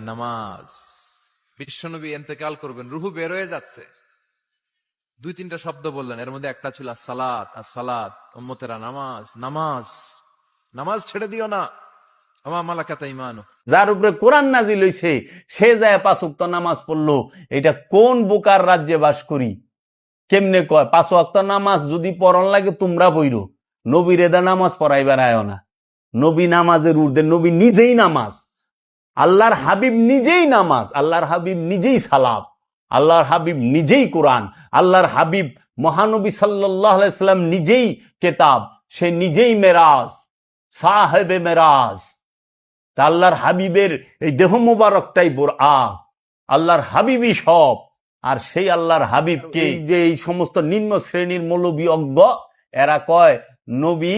নামাজ। বিশ্বনবী ইন্তেকাল করবেন, রুহু বের হয়ে যাচ্ছে, 2-3টা শব্দ বললেন, এর মধ্যে একটা ছিল আসসালাত। আসসালাত, উম্মতেরা নামাজ, নামাজ, নামাজ ছেড়ে দিও না। আমা মালাকাত ঈমানু। যার উপরে কোরআন নাজিল হইছে সে যায় 5 ওয়াক্ত নামাজ পড়লো, এটা কোন বোকার রাজ্যে বাস করি? কেমনে কয় 5 ওয়াক্ত নামাজ যদি পড়ন লাগে তোমরা পড়ো, নবীর এদা নামাজ পড়াইবার আয় না। নবী নামাজের ঊর্ধ্বে, নবী নিজেই নামাজ, আল্লাহর হাবিব নিজেই নামাজ, আল্লাহর হাবিব নিজেই সালাত, আল্লাহর হাবিব নিজেই কোরআন, আল্লাহর হাবিব মহানবী সাল্লাল্লাহু আলাইহি সাল্লাম নিজেই কেতাব, সে নিজেই মেরাজ, সাহেবে মেরাজ। তা আল্লাহর হাবিবের এই দেহ মুবারকটাই বোরআন, আল্লাহর হাবিবই সব। আর সেই আল্লাহর হাবিবকে যে এই সমস্ত নিম্ন শ্রেণীর মৌলবী অজ্ঞ, এরা কয় নবী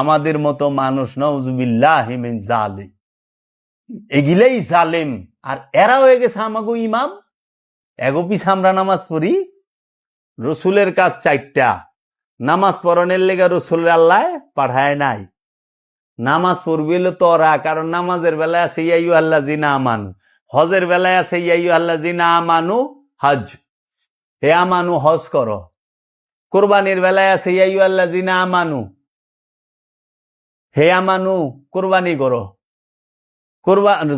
আমাদের মতো মানুষ, নাউযুবিল্লাহি মিন যালিক, এগিলেই জালেম। আর এরা হয়ে গেছে আমাগো ইমাম, এগো পিছ আমরা নামাজ পড়ি। রসুলের কাজ 4টা, নামাজ পড়নের লেগে রসুলের আল্লাহ পাঠায় নাই। নামাজ পড়বি হলো তোরা, কারণ নামাজের বেলায় আছে ইয়া আইয়ুহাল্লাযিনা আমানু, হজের বেলায় আছে ইয়া আইয়ুহাল্লাযিনা আমানু হজ, হে আমানু হজ করো। কোরবানির বেলায় আছে ইয়া আইয়ুহাল্লাযিনা আমানু, হে আমানু কোরবানি করো।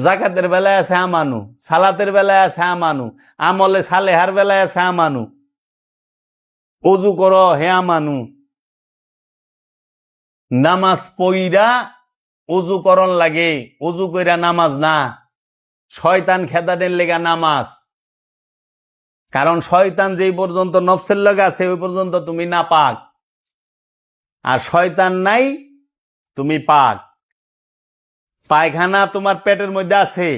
জাকাতের বেলায় আছে আমানু, সালাতের বেলায় আছে আমানু, আমলে সালেহার বেলায় আছে আমানু, ওযু করো হে আমানু। নামাজ পইরা ওযু করন লাগে, ওযু কইরা নামাজ না। শয়তান খেদানের লেগা নামাজ, কারণ শয়তান যেই পর্যন্ত নফসের লগে আছে ওই পর্যন্ত তুমি না পাক, আর শয়তান নাই তুমি পাক। পায়খানা তোমার পেটের মধ্যে আছে,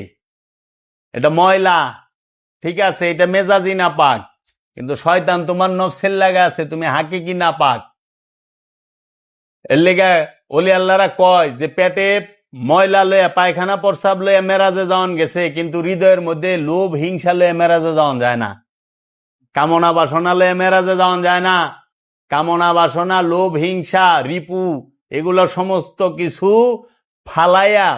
এটা ময়লা, ঠিক আছে, এটা মেজাজি না পাক, কিন্তু শয়তান তোমার নফসের লাগা আছে, তুমি হাকিকি না পাক। এর লেগে ওলি আল্লাহরা কয় যে পেটে ময়লা লইয়া, পায়খানা প্রস্রাব লইয়া মেরাজে যাওয়ান গেছে, কিন্তু হৃদয়ের মধ্যে লোভ হিংসা লইয়া মেরাজে যাওয়ান যায় না। কামনা বাসনা লইয়া মেরাজে যাওয়ান যায় না। কামনা বাসনা, লোভ হিংসা, রিপু, এগুলো সমস্ত কিছু ফালাইয়া,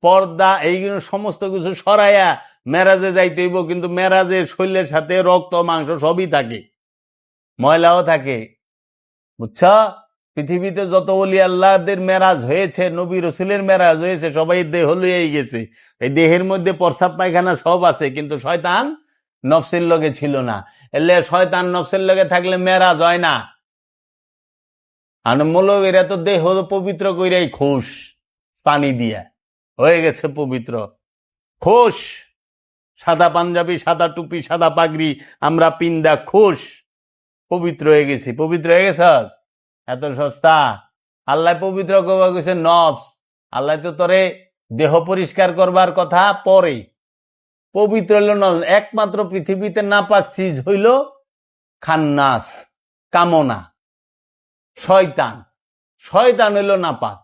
পর্দা এইগুলো সমস্ত কিছু সরাইয়া মেরাজে যাইতে হইব। কিন্তু মেরাজের শরীরের সাথে রক্ত মাংস সবই থাকে, ময়লাও থাকে, বুঝছ? পৃথিবীতে যত ওলি আল্লাহদের মেরাজ হয়েছে, নবী রসুলের মেরাজ হয়েছে, সবাই দেহ লইয়াই গেছে। এই দেহের মধ্যে প্রস্রাব পায়খানা সব আছে, কিন্তু শয়তান নফসের লগে ছিল না। এলে শয়তান নফসের লগে থাকলে মেরাজ হয় না। আর মৌলবীরা তো দেহ পবিত্র কইরাই খুশ, পানি দিয়া হয়ে গেছে পবিত্র, খুশ। সাদা পাঞ্জাবি, সাদা টুপি, সাদা পাগড়ি আমরা পিন্দা খুশ, পবিত্র হয়ে গেছি। পবিত্র হয়ে গেছ? এত সস্তা? আল্লাহ পবিত্র করবা গেছে নফস। আল্লাহ তো তোরে দেহ পরিষ্কার করবার কথা পরে, পবিত্র হইল নফস। একমাত্র পৃথিবীতে নাপাক চিজ হইল খান্নাস, কামনা, শয়তান। শয়তান হইল নাপাক,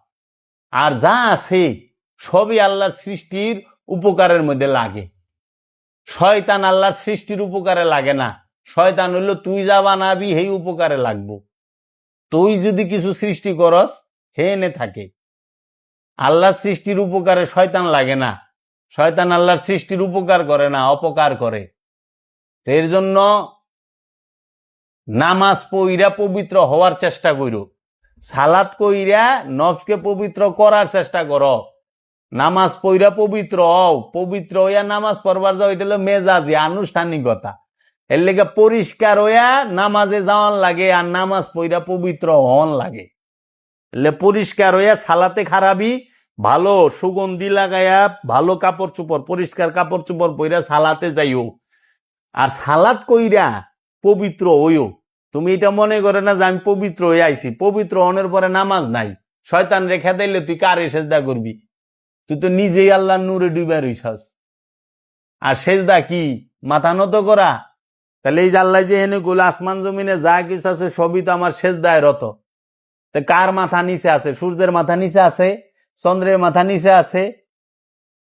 আর যা আছে সবই আল্লাহর সৃষ্টির উপকারের মধ্যে লাগে। শয়তান আল্লাহর সৃষ্টির উপকারে লাগে না। শয়তান হইল তুই যা বানাবি সেই উপকারে লাগবো। তুই যদি কিছু সৃষ্টি করস হে এনে থাকে। আল্লাহর সৃষ্টির উপকারে শয়তান লাগে না। শয়তান আল্লাহর সৃষ্টির উপকার করে না, অপকার করে। এর জন্য নামাজ পইরা পবিত্র হওয়ার চেষ্টা করো, সালাত কইরা নফসকে পবিত্র করার চেষ্টা করো। নামাজ পইরা পবিত্র হও, পবিত্র হইয়া নামাজ পড়বার যাও, এটা হলো মেজাজি, আনুষ্ঠানিকতা। এর লেগে পরিষ্কার হইয়া নামাজে যাওয়ান লাগে, আর নামাজ পইরা পবিত্র হন লাগে। পরিষ্কার হইয়া সালাতে খারাপি, ভালো সুগন্ধি লাগাইয়া, ভালো কাপড় চোপড়, পরিষ্কার কাপড় চোপড় পইরা সালাতে যাইও। আর সালাত কইরা পবিত্র হইও। তুমি এটা মনে করে না যে আমি পবিত্র হয়ে আইছি, পবিত্র হনের পরে নামাজ নাই। শয়তান রেখা দিলে তুই কারে সেজদা করবি? তুই তো নিজেই আল্লাহর নূরে ডুবে রইছস। আর সেজদা কি? মাথা নত করা। তাহলে এই যে আল্লাহ যে এনে গুলো আসমান জমিনে যা কিছু আছে সবই তো আমার সেজদায় রত। তা কার মাথা নিচে আছে? সূর্যের মাথা নিচে আছে, চন্দ্রের মাথা নিচে আছে,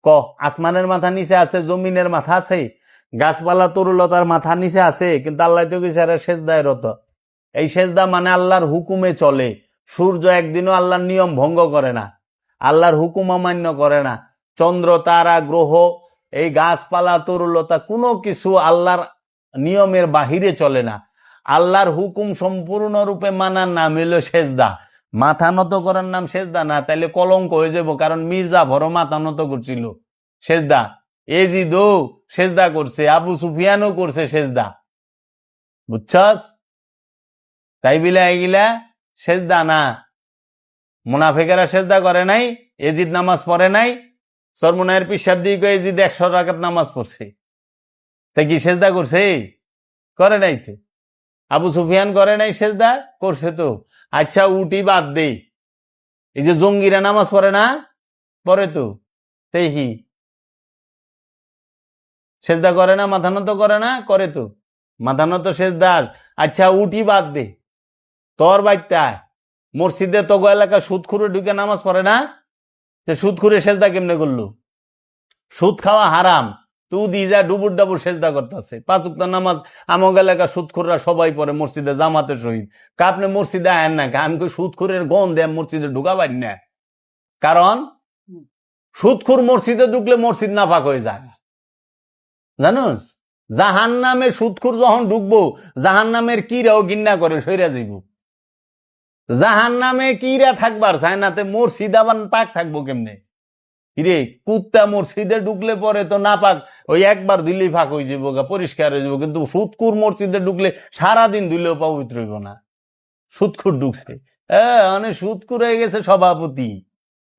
ক আসমানের মাথা নিচে আছে, জমিনের মাথা আছে, গাছপালা তরুলতার মাথা নিচে আছে, কিন্তু আল্লাহ তো কিছু সেজদায় রত। এই সেজদা মানে আল্লাহর হুকুমে চলে। সূর্য একদিনও আল্লাহর নিয়ম ভঙ্গ করে না, আল্লাহর হুকুম অমান্য করে না। চন্দ্র, তারা, গ্রহ এই গাছপালা তরুলতা কোনো কিছু আল্লাহর নিয়মের বাহিরে চলে না। আল্লাহর হুকুম সম্পূর্ণরূপে মানার নাম হইল সেজদা। মাথা নত করার নাম সেজদা না, তাইলে কলঙ্ক হয়ে যাব। কারণ মির্জা ভরো মাথা নত করছিল সেজদা, এজিদও সেজদা করছে, আবু সুফিয়ানও করছে সেজদা, বুঝছস? তাই বিলা এগুলা সেজদা না। মুনাফিকেরা সেজদা করে নাই, এজিদ নামাজ পড়ে নাই, সরমুনায়ের পিসাব দিয়ে এজিদ 100 রাকাত নামাজ পড়ছে, তাই কি সেজদা করছে? করে নাই তো। আবু সুফিয়ান করে নাই সেজদা, করছে তো। আচ্ছা উটি বাদ দে, এই যে জঙ্গিরা নামাজ পড়ে না, পড়ে তো, তাই কি সেজদা করে না? মাথা নত করে না, করে তো, মাথা নত সেজদার। আচ্ছা উটি বাদ দে, তোর বাচ্চায় মসজিদে তো এলাকা সুদখুরে ঢুকে নামাজ পড়ে না, সে সুদখুরে সেজদা কেমনে করলো? সুদ খাওয়া হারাম, তু যা ডুবুর ডাবুর সেজদা করতেছে। 5 ওয়াক্ত নামাজ আমগ এলাকা সুদখুররা সবাই পড়ে মসজিদে জামাতের সহিত। আপনি মসজিদে আয়েন না, আমি সুদখুরের গন দেয় মসজিদে ঢুকাবার না। কারণ সুদখুর মসজিদে ঢুকলে মসজিদ নাপাক হয়ে যায়, জানোস? জাহান নামের সুদখুর যখন ঢুকবো, জাহান নামের কিরাও গিন্না করে সইরা যাইব। জাহান নামে কিরা থাকবার চায় না, মসজিদ আবার পাক থাকবো কেমনে? কিরে কুত্তা মসজিদে ঢুকলে পরে তো না পাক, ওই একবার দিলেই ফাঁক হয়ে যাবো, পরিষ্কার হয়ে যাবো। কিন্তু সুদখুর মসজিদে ঢুকলে সারাদিন দিলেও পবিত্র হইব না। সুদখুর ঢুকছে, অনেক সুদখুর হয়ে গেছে সভাপতি,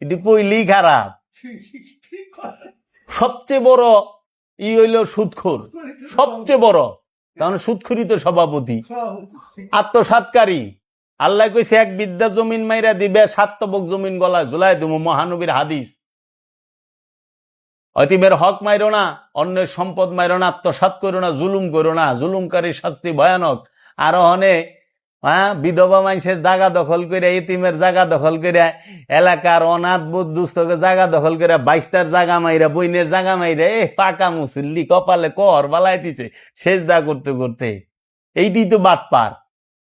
এটি কইলেই খারাপ। সবচেয়ে বড় ই হইল সুদখোর, সবচেয়ে বড়, কারণ সুদখুরি তো সভাপতি। আত্মসাৎকারী, আল্লাহ কইছে 1 বিদ্যা জমিন মাইরা দিবে, 7 তবক জমিন গলায় ঝুলাই দেব, মহানবীর হাদিস। অতিমের হক মাইরো না, অন্যের সম্পদ মাইরো না, আত্মসাৎ করো না, জুলুম করো না, জুলুমকারীর শাস্তি ভয়ানক। আরো অনেক বিধবা মানুষের জায়গা দখল করে, এতিমের জায়গা দখল করে, এলাকার অনাথ বুদ্ধকে জায়গা দখল করে, 22টার জায়গা মাইরা, বইনের জায়গা মাইরা, পাকা মুসল্লি কপালে কর বালাই দিছে সেজদা করতে করতে। এইটি তো বাদ পার।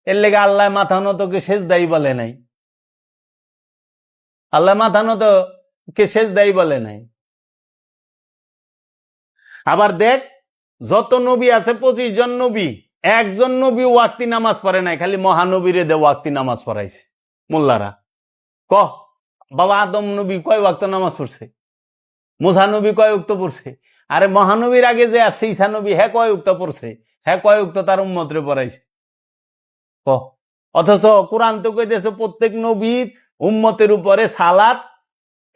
এর লেগে আল্লাহ মাথা নতকে সেজদাই বলে নাই, আল্লাহ মাথা নত কে সেজদাই বলে নাই। আবার দেখ, যত নবী আছে 25 জন নবী, একজন নবী ওয়াক্তি নামাজ পড়ে নাই, খালি মহানবীরে দে ওয়াক্তি নামাজ পড়াইছে মোল্লারা। বাবা আদম নবী কয় ওয়াক্ত নামাজ পড়ছে? মুসা নবী কয় উক্ত পড়ছে? আরে মহানবীর আগে যে আসছে ঈসা নবী, হ্যাঁ কয় উক্ত পড়ছে? হ্যাঁ কয় উক্ত তার উম্মতরে পড়াইছে? অথচ কোরআন তো কইতেছে প্রত্যেক নবীর উম্মতের উপরে সালাত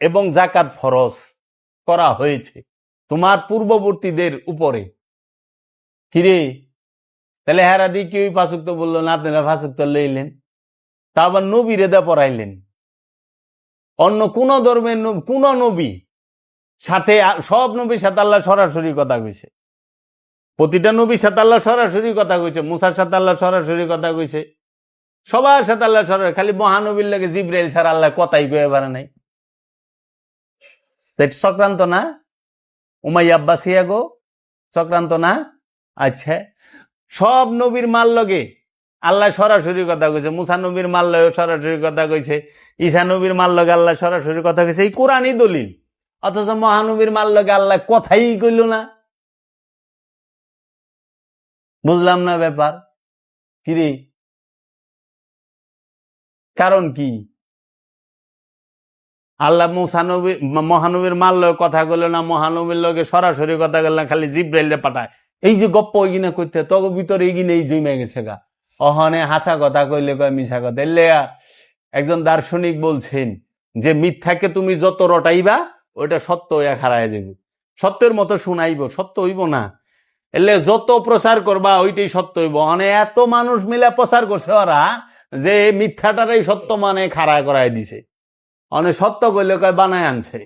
এবং যাকাত ফরজ করা হয়েছে, তোমার পূর্ববর্তীদের উপরে। কিরে তাহলে হেরা দিয়ে কেউ 5 ওয়াক্ত বললো না, আপনারা 5 ওয়াক্ত লইলেন, তা আবার নবীরে দা পড়াইলেন। অন্য কোন ধর্মের কোন নবী সাথে, সব নবীর সাথে আল্লাহ সরাসরি কথা কইছে, প্রতিটা নবীর সাথে আল্লাহ সরাসরি কথা কইছে। মুসার সাথে আল্লাহ সরাসরি কথা কইছে, সবার সাথে আল্লাহ সরাসরি। খালি মহানবীর লাগে জিব্রাইল ছাড়া আল্লাহ কথাই কয়ে পারে নাই। চক্রান্ত না? উমাইয়া আব্বাসিয়া গো চক্রান্ত না? আচ্ছা, সব নবীর মাল লগে আল্লাহ সরাসরি কথা কইছে। মুসা নবীর মাল লগে সরাসরি কথা কইছে, ঈসা নবীর মাল লগে আল্লাহ সরাসরি কথা কইছে, এই কোরআনই দলিল। অথচ মহানবীর মাল লগে আল্লাহ কথাই কইল না। বুঝলাম না ব্যাপার কিরে, কারণ কি? আল্লাহ মুসা নবী মহানবীর মাল লগে কথা কইল না, মহানবীর লগে সরাসরি কথা কইল না, খালি জিব্রাইল পাঠায়। এই যে গপ্প ওইগিনা করতে তগ ভিতরে এইগিনে এই জমে গেছে গা, অহনে হাসা কথা কইলে কয় মিছা কথা। এলে একজন দার্শনিক বলছেন যে মিথ্যাকে তুমি যত রটাইবা ওইটা সত্য হইয়া খাড়ায় যাবে, সত্যের মতো শুনাইব, সত্য হইব না। এলে যত প্রচার করবা ওইটাই সত্য হইব। মানে এত মানুষ মিলে প্রচার করছে ওরা যে মিথ্যাটারাই সত্য মানে খাড়া করায় দিছে, অনেক সত্য কইলে কয় বানায় আনছে।